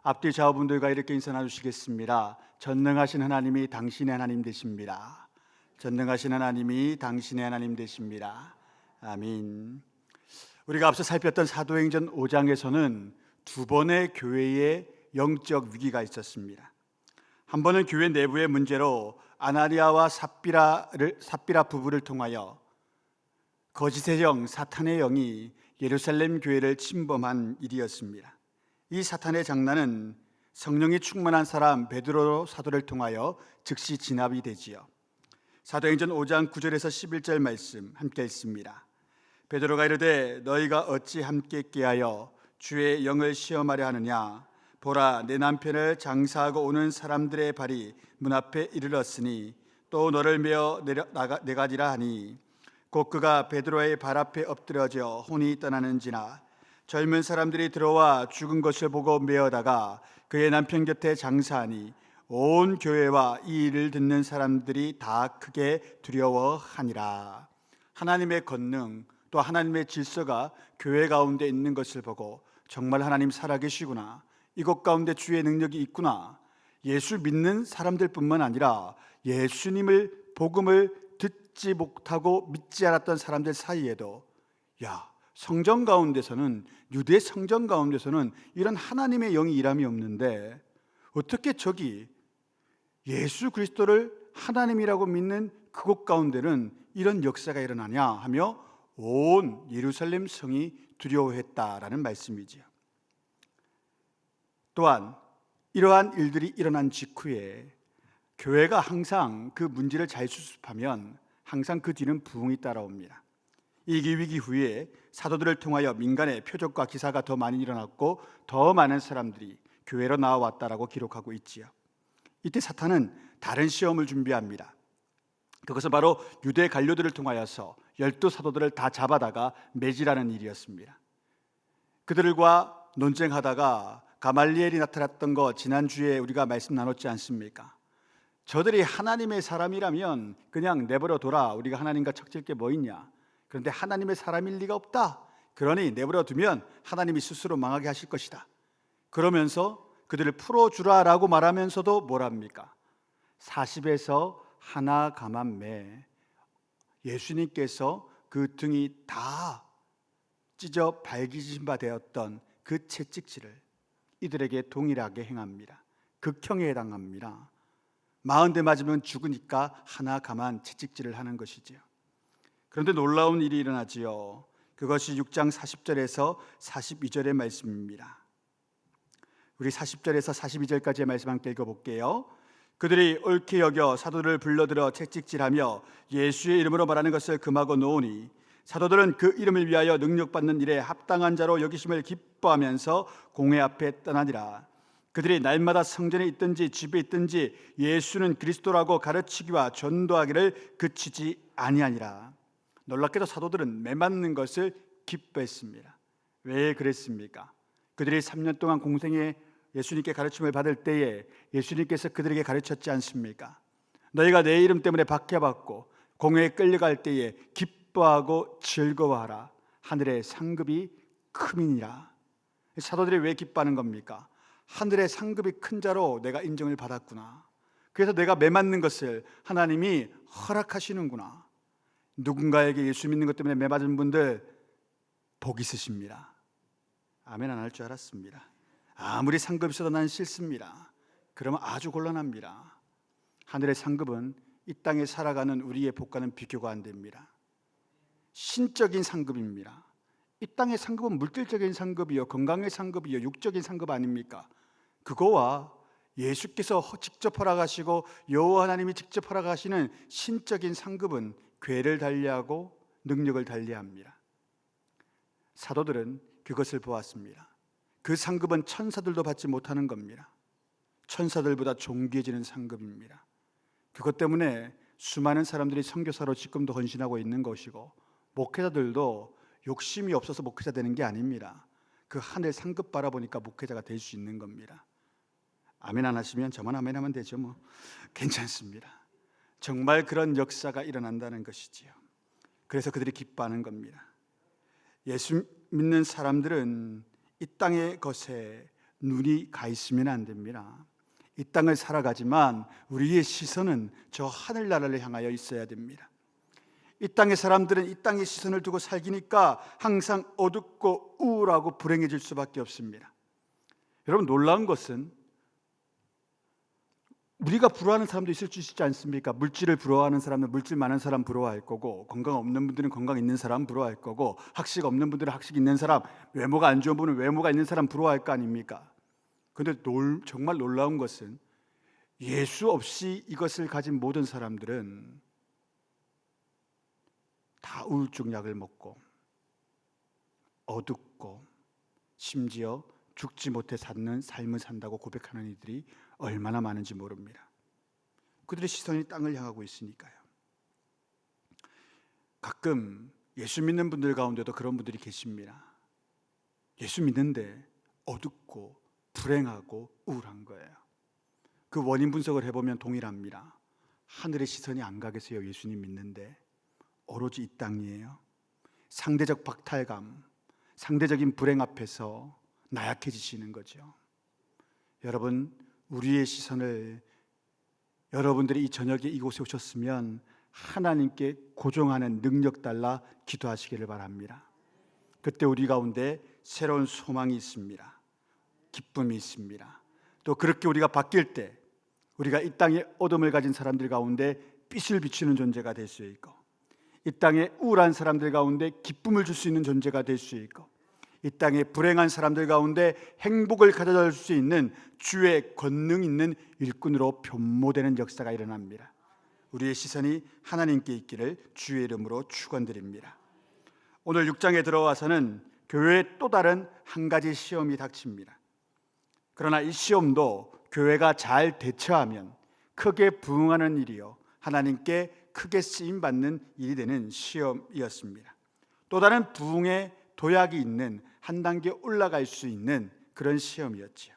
앞뒤 좌우분들과 이렇게 인사 나누시겠습니다. 전능하신 하나님이 당신의 하나님 되십니다. 전능하신 하나님이 당신의 하나님 되십니다. 아멘. 우리가 앞서 살폈던 사도행전 5장에서는 두 번의 교회의 영적 위기가 있었습니다. 한 번은 교회 내부의 문제로 아나니아와 삽비라 부부를 통하여 거짓의 영, 사탄의 영이 예루살렘 교회를 침범한 일이었습니다. 이 사탄의 장난은 성령이 충만한 사람 베드로 사도를 통하여 즉시 진압이 되지요. 사도행전 5장 9절에서 11절 말씀 함께 읽습니다. 베드로가 이르되 너희가 어찌 함께 깨하여 주의 영을 시험하려 하느냐. 보라, 내 남편을 장사하고 오는 사람들의 발이 문 앞에 이르렀으니 또 너를 메어 내가지라 하니 곧 그가 베드로의 발 앞에 엎드려져 혼이 떠나는지나 젊은 사람들이 들어와 죽은 것을 보고 메어다가 그의 남편 곁에 장사하니 온 교회와 이 일을 듣는 사람들이 다 크게 두려워하니라. 하나님의 권능 또 하나님의 질서가 교회 가운데 있는 것을 보고 정말 하나님 살아계시구나, 이것 가운데 주의 능력이 있구나, 예수 믿는 사람들뿐만 아니라 예수님을 복음을 듣지 못하고 믿지 않았던 사람들 사이에도 성전 가운데서는, 유대 성전 가운데서는 이런 하나님의 영이 일함이 없는데 어떻게 저기 예수 그리스도를 하나님이라고 믿는 그곳 가운데는 이런 역사가 일어나냐 하며 온 예루살렘 성이 두려워했다라는 말씀이지요. 또한 이러한 일들이 일어난 직후에 교회가 항상 그 문제를 잘 수습하면 항상 그 뒤는 부흥이 따라옵니다. 이 위기 후에 사도들을 통하여 민간의 표적과 기사가 더 많이 일어났고 더 많은 사람들이 교회로 나와왔다라고 기록하고 있지요. 이때 사탄은 다른 시험을 준비합니다. 그것은 바로 유대 관료들을 통하여서 12사도들을 다 잡아다가 매질하는 일이었습니다. 그들과 논쟁하다가 가말리엘이 나타났던 거 지난주에 우리가 말씀 나눴지 않습니까? 저들이 하나님의 사람이라면 그냥 내버려 둬라, 우리가 하나님과 척질 게 뭐 있냐. 그런데 하나님의 사람일 리가 없다. 그러니 내버려 두면 하나님이 스스로 망하게 하실 것이다. 그러면서 그들을 풀어주라라고 말하면서도 뭐랍니까? 40에서 하나 가만 매, 예수님께서 그 등이 다 찢어 발기진 바 되었던 그 채찍질을 이들에게 동일하게 행합니다. 극형에 해당합니다. 40대 맞으면 죽으니까 하나 가만 채찍질을 하는 것이지요. 그런데 놀라운 일이 일어나지요. 그것이 6장 40절에서 42절의 말씀입니다. 우리 40절에서 42절까지의 말씀 함께 읽어볼게요. 그들이 옳게 여겨 사도들을 불러들어 채찍질하며 예수의 이름으로 말하는 것을 금하고 놓으니 사도들은 그 이름을 위하여 능력받는 일에 합당한 자로 여기심을 기뻐하면서 공회 앞에 떠나니라. 그들이 날마다 성전에 있든지 집에 있든지 예수는 그리스도라고 가르치기와 전도하기를 그치지 아니하니라. 놀랍게도 사도들은 매맞는 것을 기뻐했습니다. 왜 그랬습니까? 그들이 3년 동안 공생에 예수님께 가르침을 받을 때에 예수님께서 그들에게 가르쳤지 않습니까? 너희가 내 이름 때문에 박해받고 공회에 끌려갈 때에 기뻐하고 즐거워하라. 하늘의 상급이 크민이라. 사도들이 왜 기뻐하는 겁니까? 하늘의 상급이 큰 자로 내가 인정을 받았구나. 그래서 내가 매맞는 것을 하나님이 허락하시는구나. 누군가에게 예수 믿는 것 때문에 매맞은 분들 복 있으십니다. 아멘 안 할 줄 알았습니다. 아무리 상급이 있어도 난 싫습니다. 그러면 아주 곤란합니다. 하늘의 상급은 이 땅에 살아가는 우리의 복과는 비교가 안 됩니다. 신적인 상급입니다. 이 땅의 상급은 물질적인 상급이요, 건강의 상급이요, 육적인 상급 아닙니까? 그거와 예수께서 직접 허락하시고 여호와 하나님이 직접 허락하시는 신적인 상급은 괴를 달리하고 능력을 달리합니다. 사도들은 그것을 보았습니다. 그 상급은 천사들도 받지 못하는 겁니다. 천사들보다 존귀해지는 상급입니다. 그것 때문에 수많은 사람들이 선교사로 지금도 헌신하고 있는 것이고, 목회자들도 욕심이 없어서 목회자 되는 게 아닙니다. 그 하늘 상급 바라보니까 목회자가 될 수 있는 겁니다. 아멘 안 하시면 저만 아멘 하면 되죠. 뭐 괜찮습니다. 정말 그런 역사가 일어난다는 것이지요. 그래서 그들이 기뻐하는 겁니다. 예수 믿는 사람들은 이 땅의 것에 눈이 가 있으면 안 됩니다. 이 땅을 살아가지만 우리의 시선은 저 하늘나라를 향하여 있어야 됩니다. 이 땅의 사람들은 이 땅의 시선을 두고 살기니까 항상 어둡고 우울하고 불행해질 수밖에 없습니다. 여러분, 놀라운 것은 우리가 부러워하는 사람도 있을 수 있지 않습니까? 물질을 부러워하는 사람은 물질 많은 사람 부러워할 거고, 건강 없는 분들은 건강 있는 사람 부러워할 거고, 학식 없는 분들은 학식 있는 사람, 외모가 안 좋은 분은 외모가 있는 사람 부러워할 거 아닙니까? 그런데 정말 놀라운 것은 예수 없이 이것을 가진 모든 사람들은 다 우울증 약을 먹고 어둡고 심지어 죽지 못해 사는 삶을 산다고 고백하는 이들이 얼마나 많은지 모릅니다. 그들의 시선이 땅을 향하고 있으니까요. 가끔 예수 믿는 분들 가운데도 그런 분들이 계십니다. 예수 믿는데 어둡고 불행하고 우울한 거예요. 그 원인 분석을 해보면 동일합니다. 하늘의 시선이 안 가겠어요. 예수님 믿는데 오로지 이 땅이에요. 상대적 박탈감, 상대적인 불행 앞에서 나약해지시는 거죠. 여러분, 우리의 시선을 여러분들이 이 저녁에 이곳에 오셨으면 하나님께 고정하는 능력 달라 기도하시기를 바랍니다. 그때 우리 가운데 새로운 소망이 있습니다. 기쁨이 있습니다. 또 그렇게 우리가 바뀔 때 우리가 이 땅에 어둠을 가진 사람들 가운데 빛을 비추는 존재가 될 수 있고, 이 땅에 우울한 사람들 가운데 기쁨을 줄 수 있는 존재가 될 수 있고, 이 땅에 불행한 사람들 가운데 행복을 가져다 줄 수 있는 주의 권능 있는 일꾼으로 변모되는 역사가 일어납니다. 우리의 시선이 하나님께 있기를 주의 이름으로 축원드립니다. 오늘 6장에 들어와서는 교회에 또 다른 한 가지 시험이 닥칩니다. 그러나 이 시험도 교회가 잘 대처하면 크게 부응하는 일이요, 하나님께 크게 쓰임받는 일이 되는 시험이었습니다. 또 다른 부흥의 도약이 있는, 한 단계 올라갈 수 있는 그런 시험이었지요.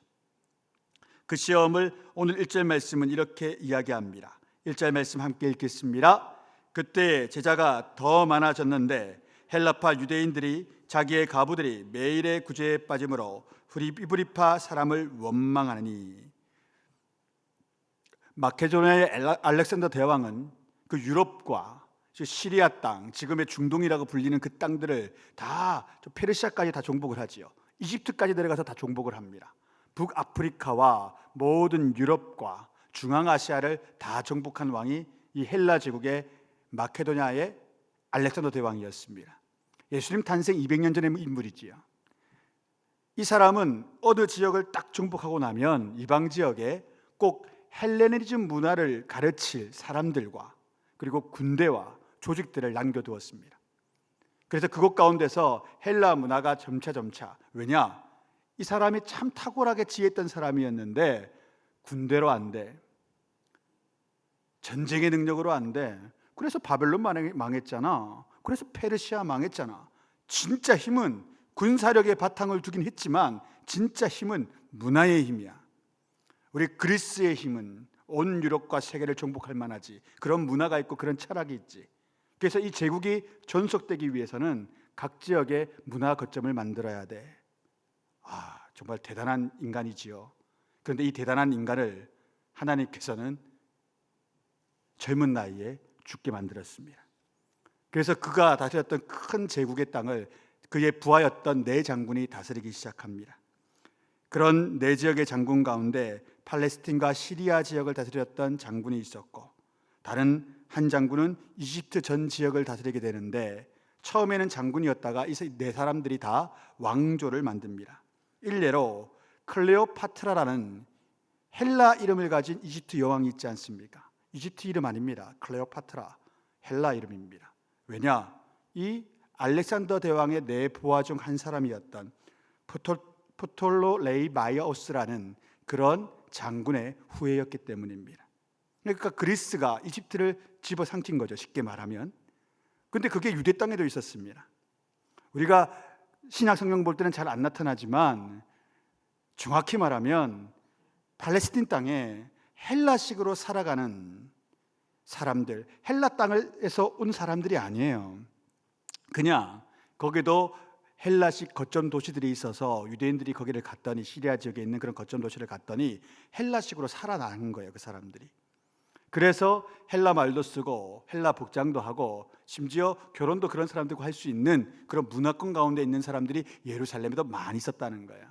그 시험을 오늘 1절 말씀은 이렇게 이야기합니다. 1절 말씀 함께 읽겠습니다. 그때 제자가 더 많아졌는데 헬라파 유대인들이 자기의 가부들이 매일의 구제에 빠짐으로 히브리파 사람을 원망하니, 마케도니아의 알렉산더 대왕은 그 유럽과 시리아 땅, 지금의 중동이라고 불리는 그 땅들을 다, 페르시아까지 다 정복을 하지요. 이집트까지 내려가서 다 정복을 합니다. 북아프리카와 모든 유럽과 중앙아시아를 다 정복한 왕이 이 헬라 제국의 마케도니아의 알렉산더 대왕이었습니다. 예수님 탄생 200년 전의 인물이지요. 이 사람은 어느 지역을 딱 정복하고 나면 이방 지역에 꼭 헬레니즘 문화를 가르칠 사람들과 그리고 군대와 조직들을 남겨두었습니다. 그래서 그곳 가운데서 헬라 문화가 점차, 왜냐? 이 사람이 참 탁월하게 지혜했던 사람이었는데 군대로 안 돼, 전쟁의 능력으로 안 돼. 그래서 바벨론 망했잖아. 그래서 페르시아 망했잖아. 진짜 힘은 군사력의 바탕을 두긴 했지만 진짜 힘은 문화의 힘이야. 우리 그리스의 힘은 온 유럽과 세계를 정복할 만하지. 그런 문화가 있고 그런 철학이 있지. 그래서 이 제국이 존속되기 위해서는 각 지역에 문화 거점을 만들어야 돼. 정말 대단한 인간이지요. 그런데 이 대단한 인간을 하나님께서는 젊은 나이에 죽게 만들었습니다. 그래서 그가 다스렸던 큰 제국의 땅을 그의 부하였던 네 장군이 다스리기 시작합니다. 그런 네 지역의 장군 가운데 팔레스틴과 시리아 지역을 다스렸던 장군이 있었고, 다른 한 장군은 이집트 전 지역을 다스리게 되는데, 처음에는 장군이었다가 이 네 사람들이 다 왕조를 만듭니다. 일례로 클레오파트라라는 헬라 이름을 가진 이집트 여왕이 있지 않습니까? 이집트 이름 아닙니다. 클레오파트라, 헬라 이름입니다. 왜냐? 이 알렉산더 대왕의 네 부하 중 한 사람이었던 프톨로레이마이오스라는 그런 장군의 후예였기 때문입니다. 그러니까 그리스가 이집트를 집어삼킨 거죠, 쉽게 말하면. 근데 그게 유대 땅에도 있었습니다. 우리가 신약 성경 볼 때는 잘 안 나타나지만 정확히 말하면 팔레스틴 땅에 헬라식으로 살아가는 사람들, 헬라 땅에서 온 사람들이 아니에요. 그냥 거기도 헬라식 거점 도시들이 있어서 유대인들이 거기를 갔더니 시리아 지역에 있는 그런 거점 도시를 갔더니 헬라식으로 살아나는 거예요, 그 사람들이. 그래서 헬라 말도 쓰고 헬라 복장도 하고 심지어 결혼도 그런 사람들과 할 수 있는 그런 문화권 가운데 있는 사람들이 예루살렘에도 많이 있었다는 거예요.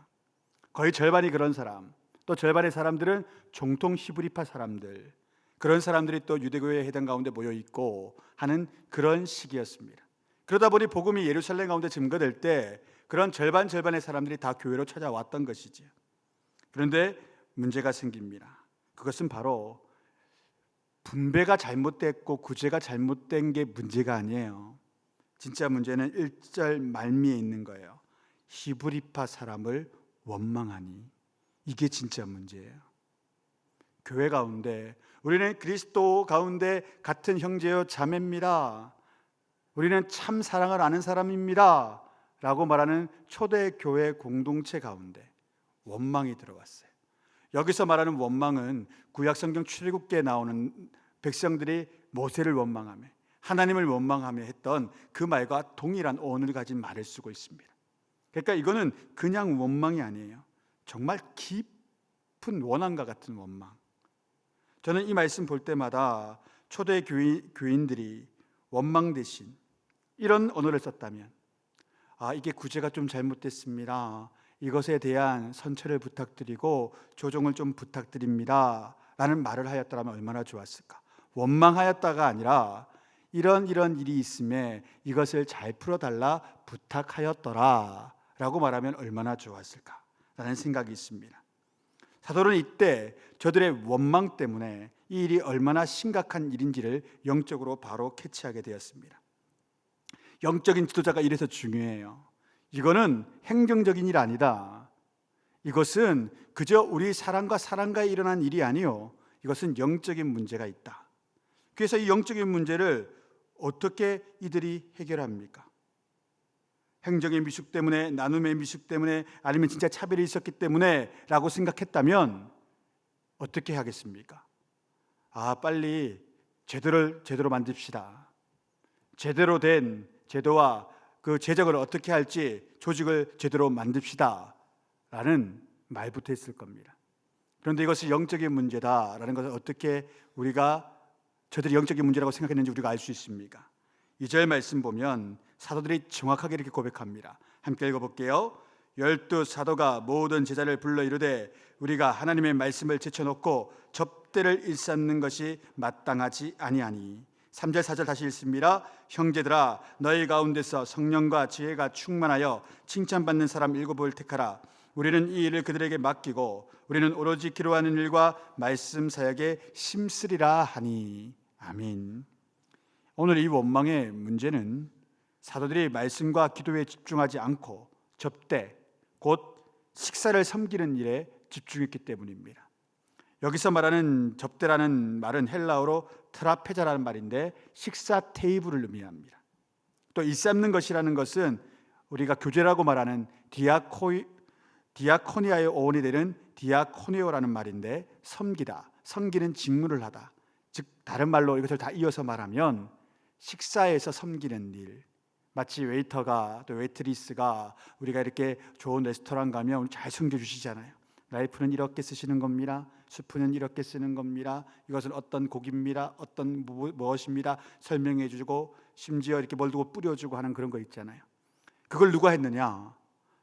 거의 절반이 그런 사람, 또 절반의 사람들은 정통 히브리파 사람들, 그런 사람들이 또 유대교회 회당 가운데 모여 있고 하는 그런 시기였습니다. 그러다 보니 복음이 예루살렘 가운데 증거될 때 그런 절반의 사람들이 다 교회로 찾아왔던 것이지요. 그런데 문제가 생깁니다. 그것은 바로 분배가 잘못됐고 구제가 잘못된 게 문제가 아니에요. 진짜 문제는 1절 말미에 있는 거예요. 히브리파 사람을 원망하니, 이게 진짜 문제예요. 교회 가운데 우리는 그리스도 가운데 같은 형제요 자매입니다, 우리는 참 사랑을 아는 사람입니다 라고 말하는 초대교회 공동체 가운데 원망이 들어왔어요. 여기서 말하는 원망은 구약성경 출애굽기에 나오는 백성들이 모세를 원망하며 하나님을 원망하며 했던 그 말과 동일한 어원을 가진 말을 쓰고 있습니다. 그러니까 이거는 그냥 원망이 아니에요. 정말 깊은 원한과 같은 원망. 저는 이 말씀 볼 때마다 초대 교인들이 원망 대신 이런 언어를 썼다면, 이게 구제가 좀 잘못됐습니다, 이것에 대한 선처를 부탁드리고 조정을 좀 부탁드립니다 라는 말을 하였더라면 얼마나 좋았을까. 원망하였다가 아니라 이런 일이 있음에 이것을 잘 풀어달라 부탁하였더라 라고 말하면 얼마나 좋았을까 라는 생각이 있습니다. 사도는 이때 저들의 원망 때문에 이 일이 얼마나 심각한 일인지를 영적으로 바로 캐치하게 되었습니다. 영적인 지도자가 이래서 중요해요. 이거는 행정적인 일 아니다. 이것은 그저 우리 사람과에 일어난 일이 아니요, 이것은 영적인 문제가 있다. 그래서 이 영적인 문제를 어떻게 이들이 해결합니까? 행정의 미숙 때문에, 나눔의 미숙 때문에, 아니면 진짜 차별이 있었기 때문에 라고 생각했다면 어떻게 하겠습니까? 빨리 제도를 만듭시다. 제대로 된 제도와 그 제적을 어떻게 할지 조직을 제대로 만듭시다 라는 말부터 했을 겁니다. 그런데 이것이 영적인 문제다라는 것을 어떻게 저들이 영적인 문제라고 생각했는지 우리가 알 수 있습니까? 2절 말씀 보면 사도들이 정확하게 이렇게 고백합니다. 함께 읽어볼게요. 12 사도가 모든 제자를 불러 이르되 우리가 하나님의 말씀을 제쳐놓고 접대를 일삼는 것이 마땅하지 아니하니. 3절 4절 다시 읽습니다. 형제들아, 너희 가운데서 성령과 지혜가 충만하여 칭찬받는 사람 7을 택하라. 우리는 이 일을 그들에게 맡기고 우리는 오로지 기도하는 일과 말씀 사역에 힘쓰리라 하니. 아멘. 오늘 이 원망의 문제는 사도들이 말씀과 기도에 집중하지 않고 접대, 곧 식사를 섬기는 일에 집중했기 때문입니다. 여기서 말하는 접대라는 말은 헬라어로 트라페자라는 말인데 식사 테이블을 의미합니다. 또 일삼는 것이라는 것은 우리가 교제라고 말하는 디아코니아의 어원이 되는 디아코니오라는 말인데 섬기다, 섬기는 직무를 하다. 즉 다른 말로 이것을 다 이어서 말하면 식사에서 섬기는 일. 마치 웨이터가 또 웨이트리스가 우리가 이렇게 좋은 레스토랑 가면 잘 섬겨주시잖아요. 나이프는 이렇게 쓰시는 겁니다. 스프는 이렇게 쓰는 겁니다. 이것은 어떤 고기입니다. 어떤 무엇입니다. 설명해 주고 심지어 이렇게 뭘 두고 뿌려주고 하는 그런 거 있잖아요. 그걸 누가 했느냐?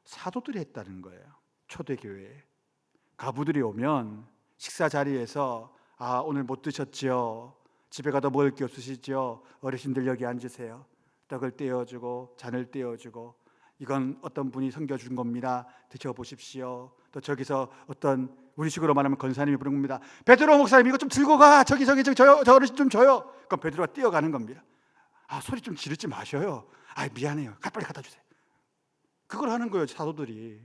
사도들이 했다는 거예요. 초대교회에 가부들이 오면 식사 자리에서 오늘 못 드셨지요? 집에 가도 먹을 게 없으시죠? 어르신들 여기 앉으세요. 떡을 떼어주고 잔을 떼어주고 이건 어떤 분이 섬겨준 겁니다. 드셔보십시오. 또 저기서 어떤 우리식으로 말하면 권사님이 부른 겁니다. 베드로 목사님 이거 좀 들고 가. 저기 저 어르신 좀 줘요. 그럼 베드로가 뛰어가는 겁니다. 소리 좀 지르지 마셔요. 미안해요. 빨리 갖다 주세요. 그걸 하는 거예요, 사도들이.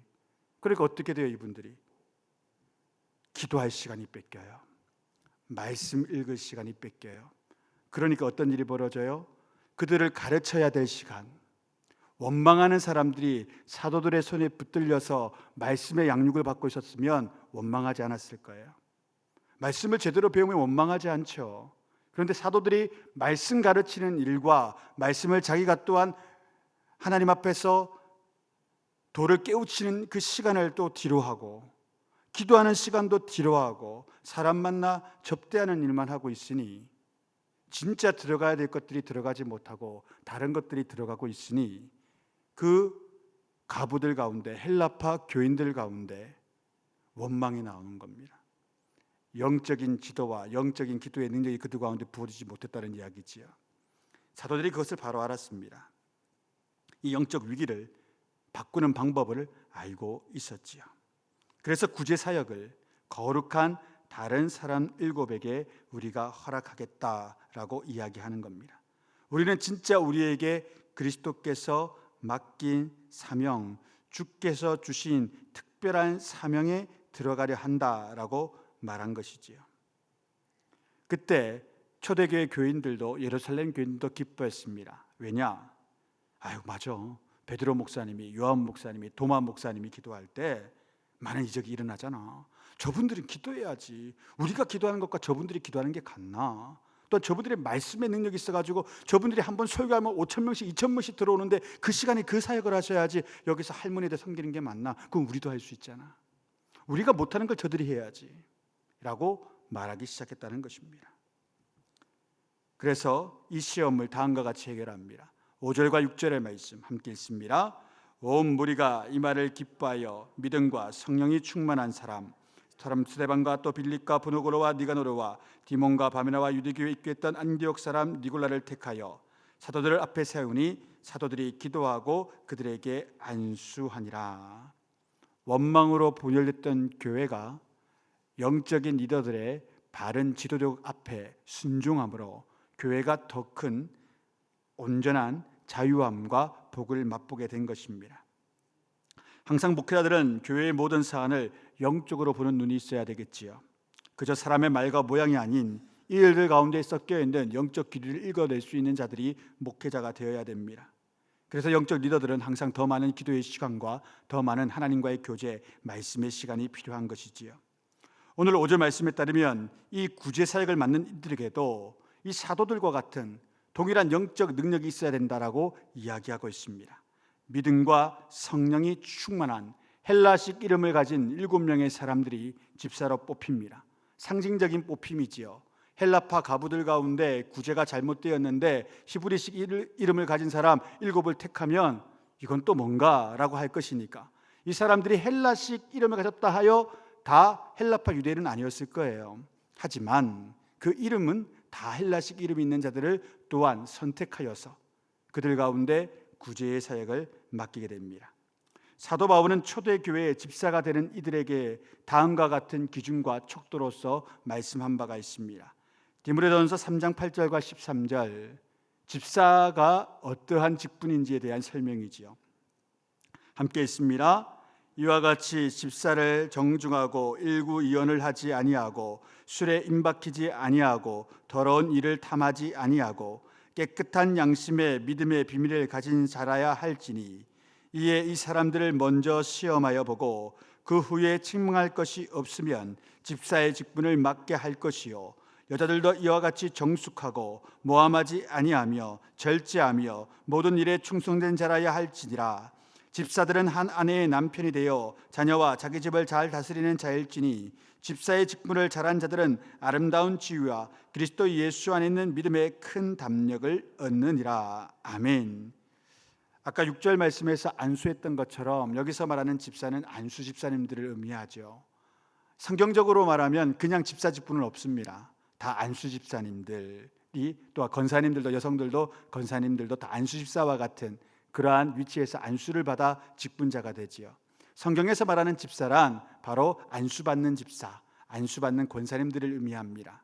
그러니까 어떻게 돼요, 이분들이? 기도할 시간이 뺏겨요. 말씀 읽을 시간이 뺏겨요. 그러니까 어떤 일이 벌어져요? 그들을 가르쳐야 될 시간. 원망하는 사람들이 사도들의 손에 붙들려서 말씀의 양육을 받고 있었으면 원망하지 않았을 거예요. 말씀을 제대로 배우면 원망하지 않죠. 그런데 사도들이 말씀 가르치는 일과 말씀을 자기가 또한 하나님 앞에서 돌을 깨우치는 그 시간을 또 뒤로 하고 기도하는 시간도 뒤로 하고 사람 만나 접대하는 일만 하고 있으니 진짜 들어가야 될 것들이 들어가지 못하고 다른 것들이 들어가고 있으니 그 가부들 가운데, 헬라파 교인들 가운데 원망이 나오는 겁니다. 영적인 지도와 영적인 기도의 능력이 그들 가운데 부어지지 못했다는 이야기지요. 사도들이 그것을 바로 알았습니다. 이 영적 위기를 바꾸는 방법을 알고 있었지요. 그래서 구제 사역을 거룩한 다른 사람 7에게 우리가 허락하겠다라고 이야기하는 겁니다. 우리는 진짜 우리에게 그리스도께서 맡긴 사명, 주께서 주신 특별한 사명에 들어가려 한다라고 말한 것이지요. 그때 초대교회 교인들도 예루살렘 교인들도 기뻐했습니다. 왜냐? 맞아. 베드로 목사님이, 요한 목사님이, 도마 목사님이 기도할 때 많은 이적이 일어나잖아. 저분들은 기도해야지. 우리가 기도하는 것과 저분들이 기도하는 게 같나? 또 저분들의 말씀의 능력이 있어가지고 저분들이 한번 설교하면 5,000명씩 2,000명씩 들어오는데 그 시간에 그 사역을 하셔야지 여기서 할머니들 섬기는 게 맞나? 그럼 우리도 할 수 있잖아. 우리가 못하는 걸 저들이 해야지 라고 말하기 시작했다는 것입니다. 그래서 이 시험을 다음과 같이 해결합니다. 5절과 6절의 말씀 함께 읽습니다. 온 무리가 이 말을 기뻐하여 믿음과 성령이 충만한 사람 스데반과 또 빌립과 브누고로와 니가노르와 디몬과 바메나와 유대교에 입교했던 안디옥 사람 니골라를 택하여 사도들 앞에 세우니 사도들이 기도하고 그들에게 안수하니라. 원망으로 분열됐던 교회가 영적인 리더들의 바른 지도력 앞에 순종함으로 교회가 더 큰 온전한 자유함과 복을 맛보게 된 것입니다. 항상 목회자들은 교회의 모든 사안을 영적으로 보는 눈이 있어야 되겠지요. 그저 사람의 말과 모양이 아닌 이 일들 가운데 섞여 있는 영적 기류를 읽어낼 수 있는 자들이 목회자가 되어야 됩니다. 그래서 영적 리더들은 항상 더 많은 기도의 시간과 더 많은 하나님과의 교제, 말씀의 시간이 필요한 것이지요. 오늘 5절 말씀에 따르면 이 구제 사역을 맡는 이들에게도 이 사도들과 같은 동일한 영적 능력이 있어야 된다라고 이야기하고 있습니다. 믿음과 성령이 충만한 헬라식 이름을 가진 7명의 사람들이 집사로 뽑힙니다. 상징적인 뽑힘이지요. 헬라파 가부들 가운데 구제가 잘못되었는데 히브리식 이름을 가진 사람 7을 택하면 이건 또 뭔가라고 할 것이니까 이 사람들이 헬라식 이름을 가졌다 하여 다 헬라파 유대인은 아니었을 거예요. 하지만 그 이름은 다 헬라식 이름이 있는 자들을 또한 선택하여서 그들 가운데 구제의 사역을 맡기게 됩니다. 사도 바울은 초대교회의 집사가 되는 이들에게 다음과 같은 기준과 척도로서 말씀한 바가 있습니다. 디모데전서 3장 8절과 13절, 집사가 어떠한 직분인지에 대한 설명이지요. 함께 읽습니다. 이와 같이 집사를 정중하고 일구이언을 하지 아니하고 술에 임박히지 아니하고 더러운 일을 탐하지 아니하고 깨끗한 양심의 믿음의 비밀을 가진 자라야 할지니 이에 이 사람들을 먼저 시험하여 보고 그 후에 책망할 것이 없으면 집사의 직분을 맡게 할 것이요 여자들도 이와 같이 정숙하고 모함하지 아니하며 절제하며 모든 일에 충성된 자라야 할지니라. 집사들은 한 아내의 남편이 되어 자녀와 자기 집을 잘 다스리는 자일지니 집사의 직분을 잘한 자들은 아름다운 지위와 그리스도 예수 안에 있는 믿음의 큰 담력을 얻느니라. 아멘. 아까 6절 말씀에서 안수했던 것처럼 여기서 말하는 집사는 안수 집사님들을 의미하죠. 성경적으로 말하면 그냥 집사 직분은 없습니다. 다 안수 집사님들이, 또 권사님들도, 여성들도 권사님들도 다 안수 집사와 같은 그러한 위치에서 안수를 받아 직분자가 되지요. 성경에서 말하는 집사란 바로 안수받는 집사, 안수받는 권사님들을 의미합니다.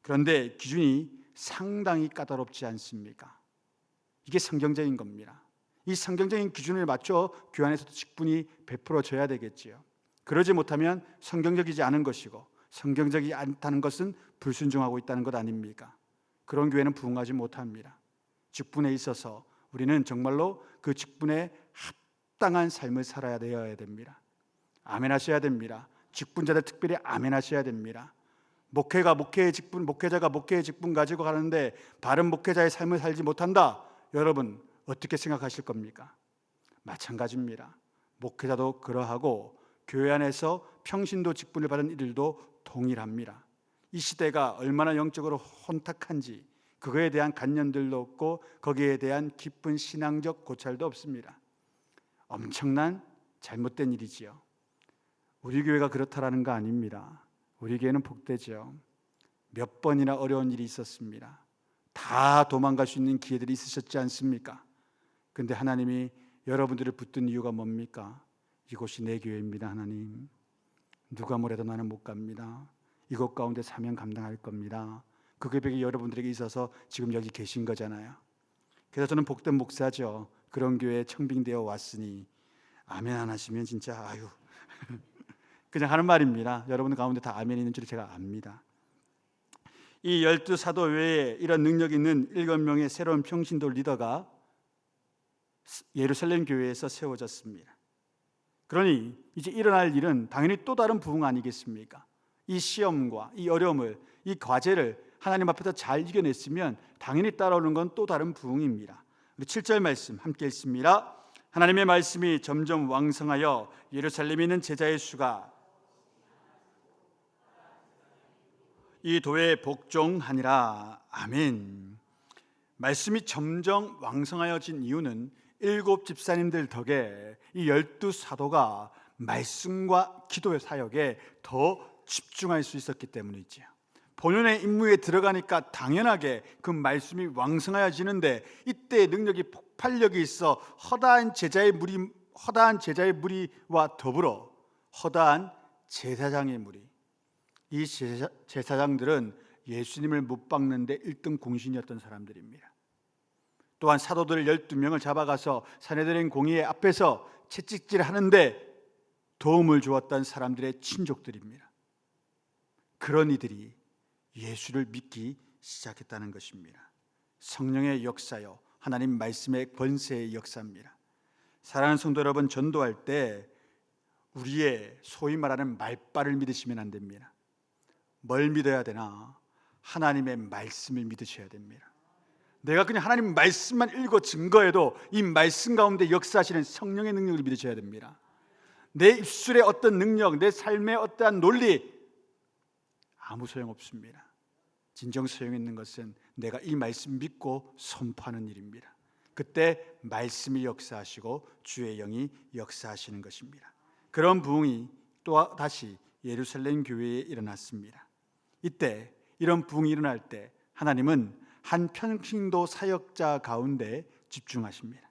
그런데 기준이 상당히 까다롭지 않습니까? 이게 성경적인 겁니다. 이 성경적인 기준을 맞춰 교회 안에서도 직분이 베풀어져야 되겠지요. 그러지 못하면 성경적이지 않은 것이고 성경적이지 않다는 것은 불순종하고 있다는 것 아닙니까? 그런 교회는 부흥하지 못합니다. 직분에 있어서 우리는 정말로 그 직분에 합당한 삶을 살아야 되어야 됩니다. 아멘 하셔야 됩니다. 직분자들 특별히 아멘 하셔야 됩니다. 목회자가 목회의 직분 가지고 가는데 바른 목회자의 삶을 살지 못한다. 여러분 어떻게 생각하실 겁니까? 마찬가지입니다. 목회자도 그러하고 교회 안에서 평신도 직분을 받은 이들도 동일합니다. 이 시대가 얼마나 영적으로 혼탁한지 그거에 대한 간념들도 없고 거기에 대한 깊은 신앙적 고찰도 없습니다. 엄청난 잘못된 일이지요. 우리 교회가 그렇다라는 거 아닙니다. 우리 교회는 복되죠. 몇 번이나 어려운 일이 있었습니다. 다 도망갈 수 있는 기회들이 있으셨지 않습니까? 근데 하나님이 여러분들을 붙든 이유가 뭡니까? 이곳이 내 교회입니다, 하나님. 누가 뭐래도 나는 못 갑니다. 이곳 가운데 사명 감당할 겁니다. 그 고백이 여러분들에게 있어서 지금 여기 계신 거잖아요. 그래서 저는 복된 목사죠. 그런 교회에 청빙되어 왔으니 아멘 안 하시면 진짜 아유 그냥 하는 말입니다. 여러분 가운데 다 아멘 있는 줄 제가 압니다. 이 12사도 외에 이런 능력 있는 7명의 새로운 평신도 리더가 예루살렘 교회에서 세워졌습니다. 그러니 이제 일어날 일은 당연히 또 다른 부흥 아니겠습니까? 이 시험과 이 어려움을, 이 과제를 하나님 앞에서 잘 이겨냈으면 당연히 따라오는 건 또 다른 부흥입니다. 우리 7절 말씀 함께 읽습니다. 하나님의 말씀이 점점 왕성하여 예루살렘에 있는 제자의 수가 이 도에 복종하니라. 아멘. 말씀이 점점 왕성하여진 이유는 7 집사님들 덕에 이 12사도가 말씀과 기도의 사역에 더 집중할 수 있었기 때문이지요. 본연의 임무에 들어가니까 당연하게 그 말씀이 왕성하여지는데 이때 능력이 폭발력이 있어 허다한 제자의 무리와 더불어 허다한 제사장의 무리, 이 제사장들은 예수님을 못 박는데 1등 공신이었던 사람들입니다. 또한 사도들 12명을 잡아가서 산헤드린 공의 앞에서 채찍질을 하는데 도움을 주었던 사람들의 친족들입니다. 그런 이들이 예수를 믿기 시작했다는 것입니다. 성령의 역사요, 하나님 말씀의 권세의 역사입니다. 사랑하는 성도 여러분, 전도할 때 우리의 소위 말하는 말빨을 믿으시면 안 됩니다. 뭘 믿어야 되나? 하나님의 말씀을 믿으셔야 됩니다. 내가 그냥 하나님 말씀만 읽어 증거해도 이 말씀 가운데 역사하시는 성령의 능력을 믿으셔야 됩니다. 내 입술의 어떤 능력, 내 삶의 어떠한 논리 아무 소용없습니다. 진정 소용 있는 것은 내가 이 말씀 믿고 선포하는 일입니다. 그때 말씀이 역사하시고 주의 영이 역사하시는 것입니다. 그런 부흥이 또 다시 예루살렘 교회에 일어났습니다. 이때 이런 부흥이 일어날 때 하나님은 한 평신도 사역자 가운데 집중하십니다.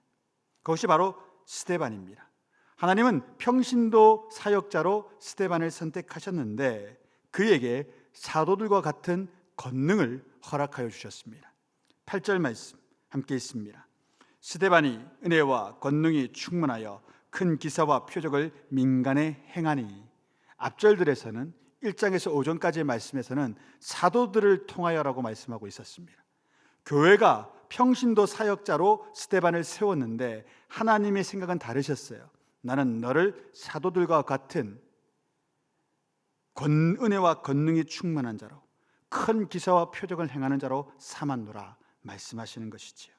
그것이 바로 스데반입니다. 하나님은 평신도 사역자로 스데반을 선택하셨는데 그에게 사도들과 같은 권능을 허락하여 주셨습니다. 8절 말씀 함께 있습니다. 스데반이 은혜와 권능이 충만하여 큰 기사와 표적을 민간에 행하니. 앞절들에서는 1장에서 5장까지의 말씀에서는 사도들을 통하여라고 말씀하고 있었습니다. 교회가 평신도 사역자로 스데반을 세웠는데 하나님의 생각은 다르셨어요. 나는 너를 사도들과 같은 은혜와 권능이 충만한 자로 큰 기사와 표적을 행하는 자로 삼았노라 말씀하시는 것이지요.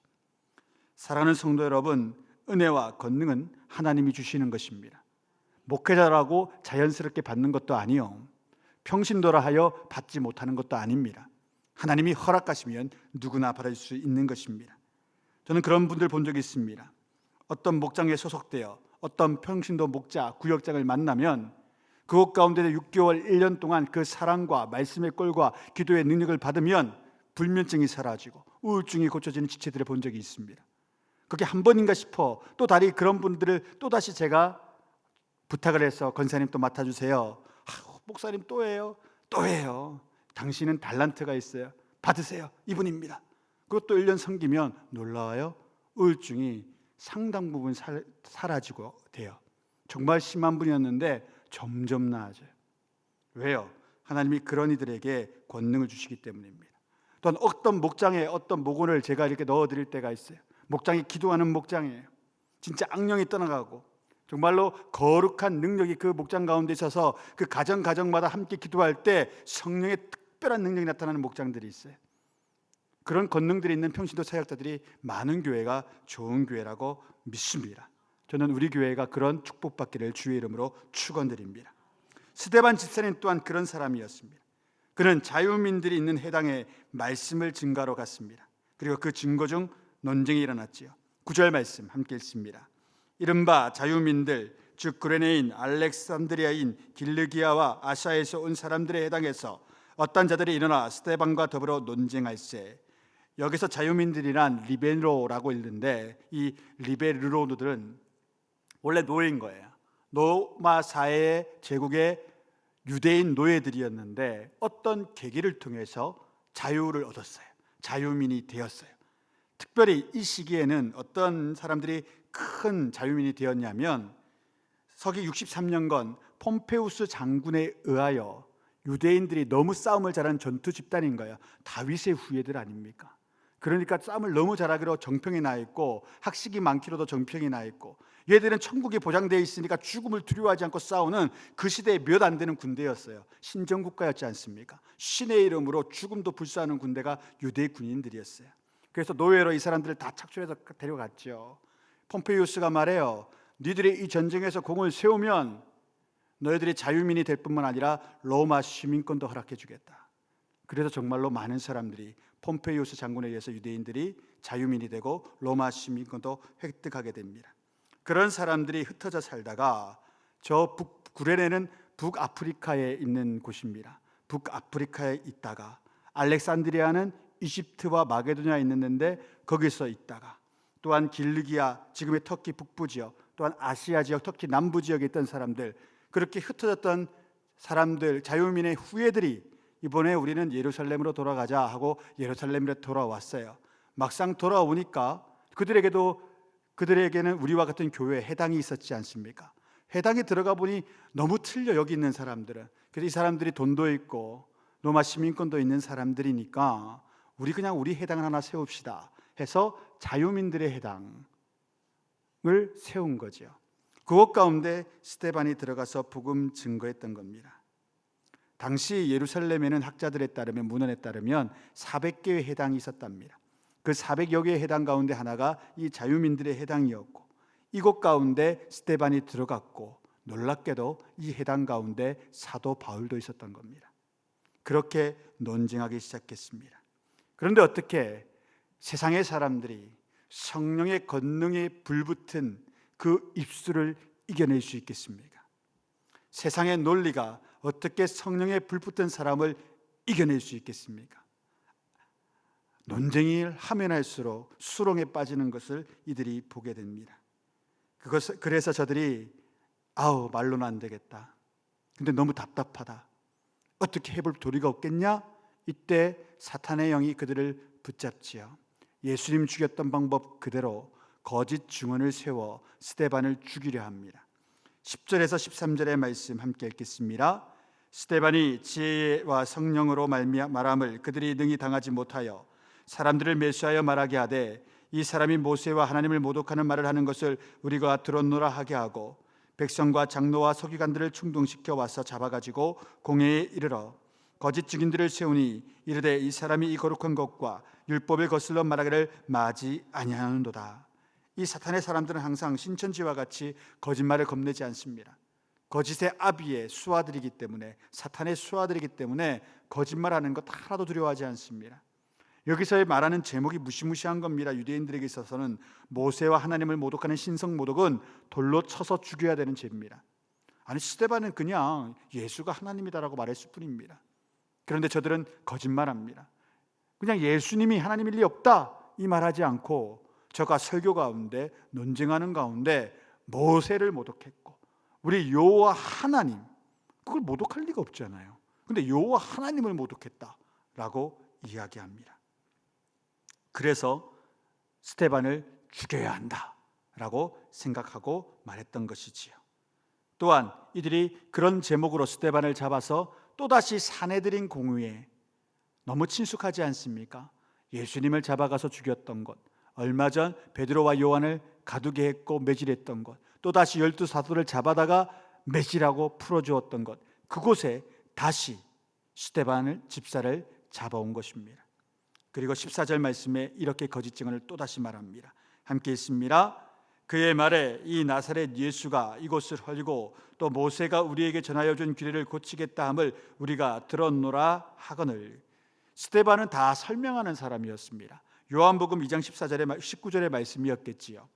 사랑하는 성도 여러분, 은혜와 권능은 하나님이 주시는 것입니다. 목회자라고 자연스럽게 받는 것도 아니요, 평신도라 하여 받지 못하는 것도 아닙니다. 하나님이 허락하시면 누구나 받을 수 있는 것입니다. 저는 그런 분들 본 적이 있습니다. 어떤 목장에 소속되어 어떤 평신도 목자, 구역장을 만나면 그곳 가운데 6개월, 1년 동안 그 사랑과 말씀의 꼴과 기도의 능력을 받으면 불면증이 사라지고 우울증이 고쳐지는 지체들을 본 적이 있습니다. 그게 한 번인가 싶어 또 다리 그런 분들을 또다시 제가 부탁을 해서 권사님 또 맡아주세요. 목사님 또 해요. 당신은 달란트가 있어요. 받으세요. 이분입니다. 그것도 1년 섬기면 놀라워요. 우울증이 상당 부분 사라지고 돼요. 정말 심한 분이었는데 점점 나아져요. 왜요? 하나님이 그런 이들에게 권능을 주시기 때문입니다. 또한 어떤 목장에 어떤 목원을 제가 이렇게 넣어드릴 때가 있어요. 목장이 기도하는 목장이에요. 진짜 악령이 떠나가고 정말로 거룩한 능력이 그 목장 가운데 있어서 그 가정마다 함께 기도할 때 성령의 특별한 능력이 나타나는 목장들이 있어요. 그런 권능들이 있는 평신도 사역자들이 많은 교회가 좋은 교회라고 믿습니다. 저는 우리 교회가 그런 축복받기를 주의 이름으로 축원드립니다. 스데반 집사님 또한 그런 사람이었습니다. 그는 자유민들이 있는 해당에 말씀을 증거하러 갔습니다. 그리고 그 증거 중 논쟁이 일어났지요. 9절 말씀 함께 읽습니다. 이른바 자유민들 즉 구레네인 알렉산드리아인 길르기아와 아시아에서 온 사람들의 해당에서 어떤 자들이 일어나 스데반과 더불어 논쟁할세. 여기서 자유민들이란 리베로라고 읽는데 이 리베르로들은 원래 노예인 거예요. 로마 사회 제국의 유대인 노예들이었는데 어떤 계기를 통해서 자유를 얻었어요. 자유민이 되었어요. 특별히 이 시기에는 어떤 사람들이 큰 자유민이 되었냐면 서기 63년건 폼페우스 장군에 의하여 유대인들이 너무 싸움을 잘하는 전투 집단인 거예요. 다윗의 후예들 아닙니까? 그러니까 싸움을 너무 잘하기로 정평이 나 있고 학식이 많기로도 정평이 나 있고 얘들은 천국이 보장되어 있으니까 죽음을 두려워하지 않고 싸우는 그 시대에 몇 안 되는 군대였어요. 신정국가였지 않습니까? 신의 이름으로 죽음도 불사하는 군대가 유대 군인들이었어요. 그래서 노예로 이 사람들을 다 착출해서 데려갔죠. 폼페이우스가 말해요. 니들이 이 전쟁에서 공을 세우면 너희들이 자유민이 될 뿐만 아니라 로마 시민권도 허락해 주겠다. 그래서 정말로 많은 사람들이 폼페이우스 장군에 의해서 유대인들이 자유민이 되고 로마 시민권도 획득하게 됩니다. 그런 사람들이 흩어져 살다가 저 구레네는 북아프리카에 있는 곳입니다. 북아프리카에 있다가 알렉산드리아는 이집트와 마게도냐에 있는데 거기서 있다가 또한 길르기아 지금의 터키 북부 지역 또한 아시아 지역 터키 남부 지역에 있던 사람들 그렇게 흩어졌던 사람들 자유민의 후예들이 이번에 우리는 예루살렘으로 돌아가자 하고 예루살렘으로 돌아왔어요. 막상 돌아오니까 그들에게는 우리와 같은 교회에 해당이 있었지 않습니까? 해당에 들어가 보니 너무 틀려 여기 있는 사람들은. 그래서 이 사람들이 돈도 있고 로마 시민권도 있는 사람들이니까 우리 그냥 우리 해당을 하나 세웁시다 해서 자유민들의 해당을 세운 거죠. 그것 가운데 스데반이 들어가서 복음 증거했던 겁니다. 당시 예루살렘에는 학자들에 따르면 문헌에 따르면 400개의 해당이 있었답니다. 그 400여 개의 해당 가운데 하나가 이 자유민들의 해당이었고 이곳 가운데 스데반이 들어갔고 놀랍게도 이 해당 가운데 사도 바울도 있었던 겁니다. 그렇게 논쟁하기 시작했습니다. 그런데 어떻게 세상의 사람들이 성령의 권능에 불붙은 그 입술을 이겨낼 수 있겠습니까? 세상의 논리가 어떻게 성령에 불붙은 사람을 이겨낼 수 있겠습니까? 논쟁을 하면 할수록 수렁에 빠지는 것을 이들이 보게 됩니다. 그래서 저들이 말로는 안 되겠다. 근데 너무 답답하다. 어떻게 해볼 도리가 없겠냐? 이때 사탄의 영이 그들을 붙잡지요. 예수님 죽였던 방법 그대로 거짓 증언을 세워 스데반을 죽이려 합니다. 10절에서 13절의 말씀 함께 읽겠습니다. 스데반이 지혜와 성령으로 말함을 그들이 능히 당하지 못하여 사람들을 매수하여 말하게 하되 이 사람이 모세와 하나님을 모독하는 말을 하는 것을 우리가 들었노라 하게 하고 백성과 장로와 서기관들을 충동시켜 와서 잡아가지고 공회에 이르러 거짓 증인들을 세우니 이르되 이 사람이 이 거룩한 것과 율법을 거슬러 말하기를 마지 아니하는도다. 이 사탄의 사람들은 항상 신천지와 같이 거짓말을 겁내지 않습니다. 거짓의 아비의 수하들이기 때문에 사탄의 수하들이기 때문에 거짓말하는 것 하나도 두려워하지 않습니다. 여기서의 말하는 제목이 무시무시한 겁니다. 유대인들에게 있어서는 모세와 하나님을 모독하는 신성 모독은 돌로 쳐서 죽여야 되는 죄입니다. 아니 스데반은 그냥 예수가 하나님이다라고 말했을 뿐입니다. 그런데 저들은 거짓말합니다. 그냥 예수님이 하나님일 리 없다 이 말하지 않고 저가 설교 가운데 논쟁하는 가운데 모세를 모독했고 우리 여호와 하나님 그걸 모독할 리가 없잖아요. 그런데 여호와 하나님을 모독했다라고 이야기합니다. 그래서 스데반을 죽여야 한다라고 생각하고 말했던 것이지요. 또한 이들이 그런 제목으로 스데반을 잡아서 또다시 사내들인 공회에 너무 친숙하지 않습니까? 예수님을 잡아가서 죽였던 것, 얼마 전 베드로와 요한을 가두게 했고 매질했던 것, 또다시 12사도를 잡아다가 매질하고 풀어주었던 것, 그곳에 다시 스데반을 집사를 잡아온 것입니다. 그리고 14절 말씀에 이렇게 거짓 증언을 또다시 말합니다. 함께 읽습니다. 그의 말에 이 나사렛 예수가 이곳을 헐고 또 모세가 우리에게 전하여 준 규례를 고치겠다 함을 우리가 들었노라 하거늘. 스데반은 다 설명하는 사람이었습니다. 요한복음 2장 14절에 19절의 말씀이었겠지요.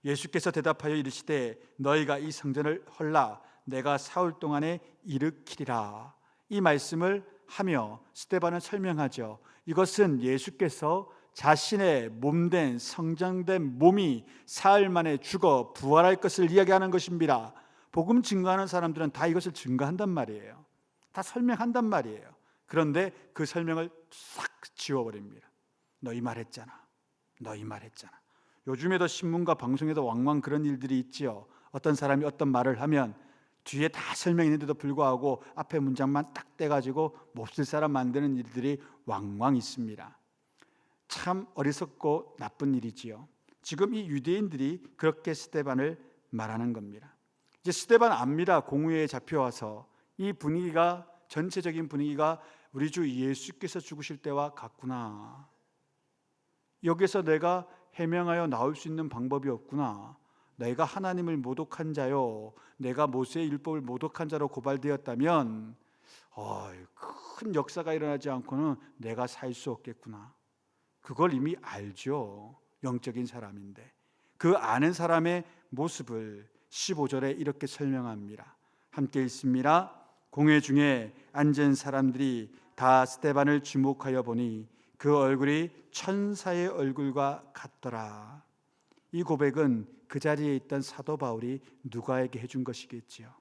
예수께서 대답하여 이르시되 너희가 이 성전을 헐라 내가 사흘 동안에 일으키리라. 이 말씀을 하며 스데반은 설명하죠. 이것은 예수께서 자신의 몸된 성장된 몸이 사흘 만에 죽어 부활할 것을 이야기하는 것입니다. 복음 증거하는 사람들은 다 이것을 증거한단 말이에요. 다 설명한단 말이에요. 그런데 그 설명을 싹 지워버립니다. 너희 말했잖아. 너희 말했잖아. 요즘에도 신문과 방송에도 왕왕 그런 일들이 있지요. 어떤 사람이 어떤 말을 하면 뒤에 다 설명이 있는데도 불구하고 앞에 문장만 딱 떼가지고 몹쓸 사람 만드는 일들이 왕왕 있습니다. 참 어리석고 나쁜 일이지요. 지금 이 유대인들이 그렇게 스데반을 말하는 겁니다. 이제 스데반 압니다. 공회에 잡혀와서 이 분위기가, 전체적인 분위기가 우리 주 예수께서 죽으실 때와 같구나. 여기서 내가 해명하여 나올 수 있는 방법이 없구나. 내가 하나님을 모독한 자요, 내가 모세의 율법을 모독한 자로 고발되었다면 큰 역사가 일어나지 않고는 내가 살 수 없겠구나. 그걸 이미 알죠. 영적인 사람인데. 그 아는 사람의 모습을 15절에 이렇게 설명합니다. 함께 읽습니다. 공회 중에 앉은 사람들이 다 스데반을 주목하여 보니 그 얼굴이 천사의 얼굴과 같더라. 이 고백은 그 자리에 있던 사도 바울이 누가에게 해준 것이겠지요.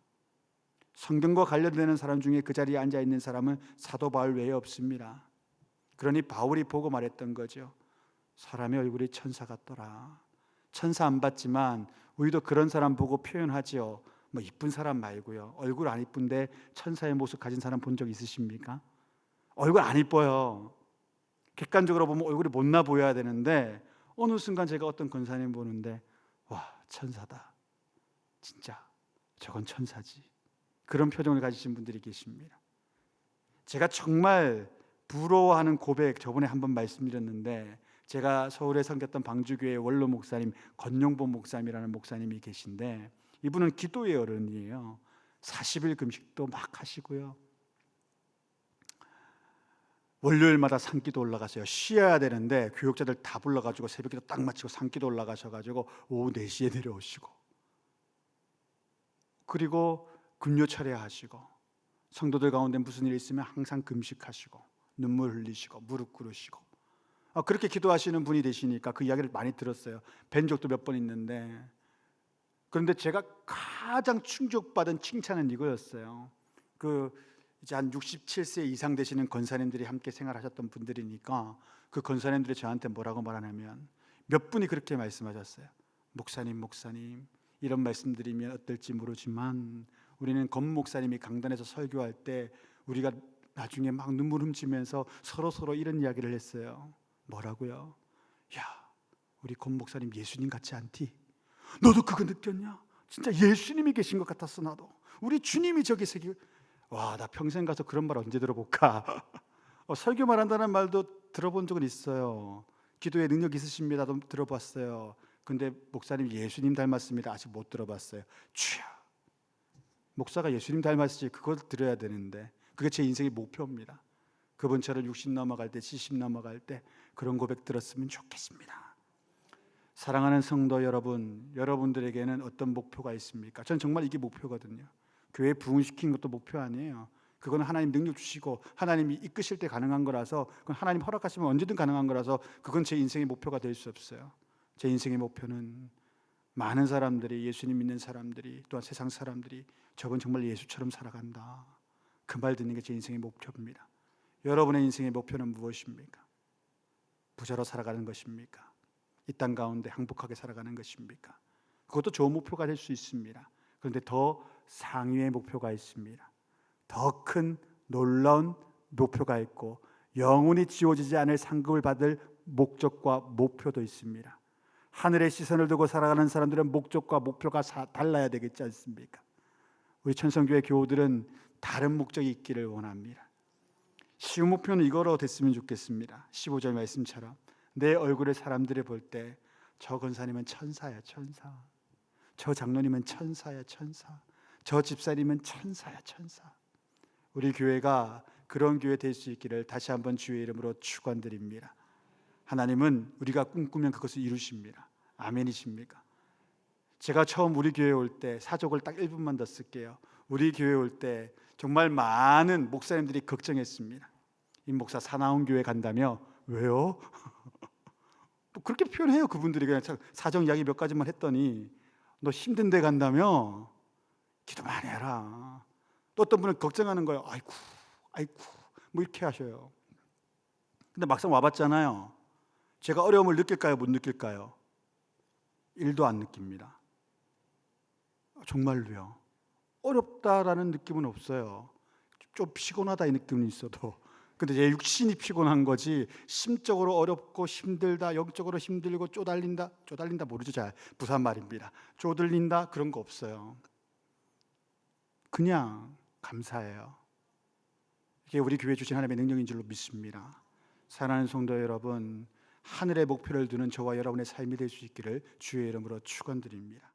성경과 관련되는 사람 중에 그 자리에 앉아 있는 사람은 사도 바울 외에 없습니다. 그러니 바울이 보고 말했던 거죠. 사람의 얼굴이 천사 같더라. 천사 안 봤지만 우리도 그런 사람 보고 표현하지요. 뭐 이쁜 사람 말고요. 얼굴 안 이쁜데 천사의 모습 가진 사람 본 적 있으십니까? 얼굴 안 이뻐요. 객관적으로 보면 얼굴이 못나 보여야 되는데 어느 순간 제가 어떤 권사님 보는데 와, 천사다. 진짜 저건 천사지. 그런 표정을 가지신 분들이 계십니다. 제가 정말 부러워하는 고백 저번에 한번 말씀드렸는데, 제가 서울에 섬겼던 방주교회 원로 목사님 권용보 목사님이라는 목사님이 계신데, 이분은 기도의 어른이에요. 40일 금식도 막 하시고요. 월요일마다 산기도 올라가세요. 쉬어야 되는데 교육자들 다 불러가지고 새벽기도 딱 마치고 산기도 올라가셔가지고 오후 4시에 내려오시고, 그리고 금요 철회하시고, 성도들 가운데 무슨 일이 있으면 항상 금식하시고 눈물 흘리시고 무릎 꿇으시고, 그렇게 기도하시는 분이 되시니까 그 이야기를 많이 들었어요. 뵌 적도 몇 번 있는데, 그런데 제가 가장 충격받은 칭찬은 이거였어요. 이제 한 67세 이상 되시는 권사님들이 함께 생활하셨던 분들이니까 그 권사님들이 저한테 뭐라고 말하냐면, 몇 분이 그렇게 말씀하셨어요. 목사님 이런 말씀드리면 어떨지 모르지만 우리는 권 목사님이 강단에서 설교할 때 우리가 나중에 막 눈물 훔치면서 서로 이런 이야기를 했어요. 뭐라고요? 야, 우리 권 목사님 예수님 같지 않디? 너도 그거 느꼈냐? 진짜 예수님이 계신 것 같았어. 나도 우리 주님이 저기 새기. 와, 나 평생 가서 그런 말 언제 들어볼까? 설교 말한다는 말도 들어본 적은 있어요. 기도에 능력 있으십니다도 들어봤어요. 근데 목사님 예수님 닮았습니다, 아직 못 들어봤어요. 주야, 목사가 예수님 닮았지, 그걸 들어야 되는데 그게 제 인생의 목표입니다. 그분처럼 60 넘어갈 때 70 넘어갈 때 그런 고백 들었으면 좋겠습니다. 사랑하는 성도 여러분, 여러분들에게는 어떤 목표가 있습니까? 전 정말 이게 목표거든요. 교회 부흥시키는 것도 목표 아니에요. 그건 하나님 능력 주시고 하나님이 이끄실 때 가능한 거라서, 그건 하나님 허락하시면 언제든 가능한 거라서 그건 제 인생의 목표가 될 수 없어요. 제 인생의 목표는 많은 사람들이, 예수님 믿는 사람들이, 또한 세상 사람들이 저건 정말 예수처럼 살아간다, 그 말 듣는 게 제 인생의 목표입니다. 여러분의 인생의 목표는 무엇입니까? 부자로 살아가는 것입니까? 이 땅 가운데 행복하게 살아가는 것입니까? 그것도 좋은 목표가 될 수 있습니다. 그런데 더 상위의 목표가 있습니다. 더 큰 놀라운 목표가 있고 영원히 지워지지 않을 상급을 받을 목적과 목표도 있습니다. 하늘의 시선을 두고 살아가는 사람들은 목적과 목표가 달라야 되겠지 않습니까? 우리 천성교회 교우들은 다른 목적이 있기를 원합니다. 쉬운 목표는 이거로 됐으면 좋겠습니다. 15절 말씀처럼 내 얼굴을 사람들이 볼 때 저 권사님은 천사야, 천사. 저 장로님은 천사야 천사. 저 집사님은 천사야 천사. 우리 교회가 그런 교회 될 수 있기를 다시 한번 주의 이름으로 축원드립니다. 하나님은 우리가 꿈꾸면 그것을 이루십니다. 아멘이십니까? 제가 처음 우리 교회 올 때 사족을 딱 1분만 더 쓸게요. 우리 교회 올 때 정말 많은 목사님들이 걱정했습니다. 이 목사 사나운 교회 간다며? 왜요? 그렇게 표현해요. 그분들이 그냥 사정 이야기 몇 가지만 했더니 너 힘든 데 간다며? 기도 많이 해라. 또 어떤 분은 걱정하는 거예요. 아이고 뭐 이렇게 하셔요. 근데 막상 와봤잖아요. 제가 어려움을 느낄까요? 못 느낄까요? 1도 안 느낍니다. 정말로요. 어렵다라는 느낌은 없어요. 좀 피곤하다 이 느낌은 있어도, 근데 제 육신이 피곤한 거지 심적으로 어렵고 힘들다, 영적으로 힘들고 쪼달린다 모르죠. 잘 부산 말입니다. 쪼들린다 그런 거 없어요. 그냥 감사해요. 이게 우리 교회 주신 하나님의 능력인 줄로 믿습니다. 사랑하는 성도 여러분, 하늘의 목표를 두는 저와 여러분의 삶이 될 수 있기를 주의 이름으로 축원드립니다.